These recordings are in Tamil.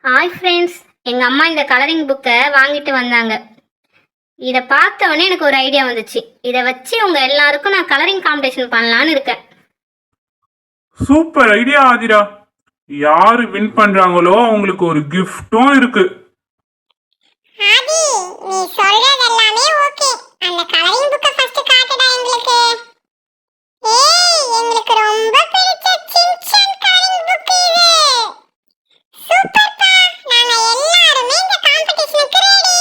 ஹாய் ஃப்ரெண்ட்ஸ், எங்கள் அம்மா இந்த கலரிங் புக்கை வாங்கிட்டு வந்தாங்க. இதை பார்த்தவொடனே எனக்கு ஒரு ஐடியா வந்துச்சு. இதை வச்சு உங்கள் எல்லாருக்கும் நான் கலரிங் காம்படிஷன் பண்ணலான்னு இருக்கேன். Super idea Aadhira. யாரு வின் பண்றாங்களோ அவங்களுக்கு ஒரு கிஃப்டும் இருக்கு. ஆதி, நீ சொல்றது எல்லாமே ஓகே. அந்த கலரிங் புக்க ஃபர்ஸ்ட் காட்டுடா எங்களுக்கு. ஏய், எங்களுக்கு ரொம்ப பிடிச்ச சின்சான் கலரிங் புக் இது. சூப்பர்ப்பா. நாங்க எல்லாரும் இந்த காம்படிஷனுக்கு ரெடி.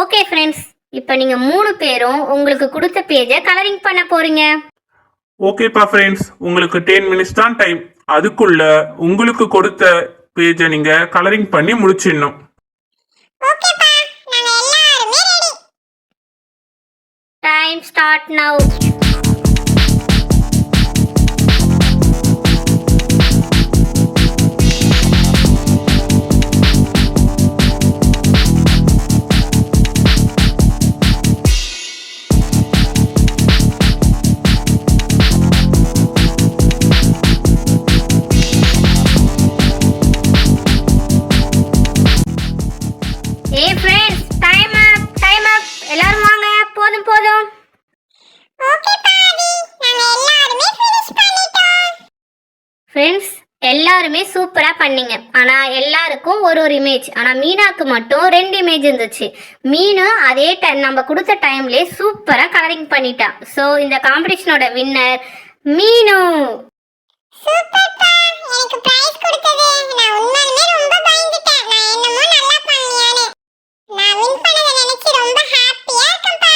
ஓகே ஃப்ரெண்ட்ஸ், இப்போ நீங்கள் 3 பேரும் உங்களுக்கு கொடுத்த பேஜை கலரிங் பண்ண போறீங்க. ஓகேப்பா ஃப்ரெண்ட்ஸ், உங்களுக்கு 10 மினிட்ஸ் தான் டைம். அதுக்குள்ள உங்களுக்கு கொடுத்த பேஜை நீங்க கலரிங் பண்ணி முடிச்சிடணும். ஓகேப்பா, நாங்க எல்லாரும் ரெடி. Time start now. ஏய் ஃப்ரெண்ட்ஸ், டைம் அப். எல்லாரும் வாங்க, போதும் போதும். ஓகேப்பா ஆதி, நாங்க எல்லாரும் ஃபினிஷ் பண்ணிட்டோம். ஃப்ரெண்ட்ஸ், எல்லாருமே சூப்பராக பண்ணீங்க. ஆனால் எல்லாருக்கும் ஒரு இமேஜ். ஆனால் மீனாக்கு மட்டும் 2 இமேஜ் இருந்துச்சு. மீனு அதே டைம் நம்ம கொடுத்த டைம்லேயே சூப்பராக கலரிங் பண்ணிட்டா. ஸோ இந்த காம்படிஷனோட வின்னர் மீனு. சூப்பர்ப்பா, எனக்கு பிரைஸ் கொடுத்தது நான் உண்மையிலே ரொம்ப பயந்துட்டேன். நான் என்னமோ நல்லா பண்ணியானே. நான் வின் பண்ணதை நினைச்சு ரொம்ப ஹாப்பியா இருக்கேன்ப்பா.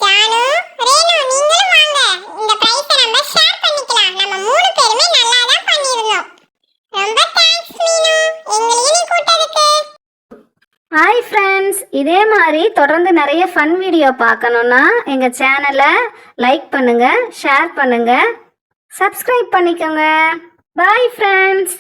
ஜானு, ரேணு, நீங்களும் வாங்க. இந்த பிரைஸை நம்ம ஷேர் பண்ணிக்கலாம். நம்ம 3 பேருமே நல்லா தான் பண்ணியிருந்தோம். ரொம்ப தேங்க்ஸ் மீனு, எங்களையும் நீ கூட்டதுக்கு. ஹாய் ஃப்ரெண்ட்ஸ், இதே மாதிரி தொடர்ந்து நிறைய ஃபன் வீடியோ பார்க்கணுன்னா எங்கள் சேனலை லைக் பண்ணுங்கள், ஷேர் பண்ணுங்கள், சப்ஸ்கிரைப் பண்ணிக்கோங்க. Bye friends.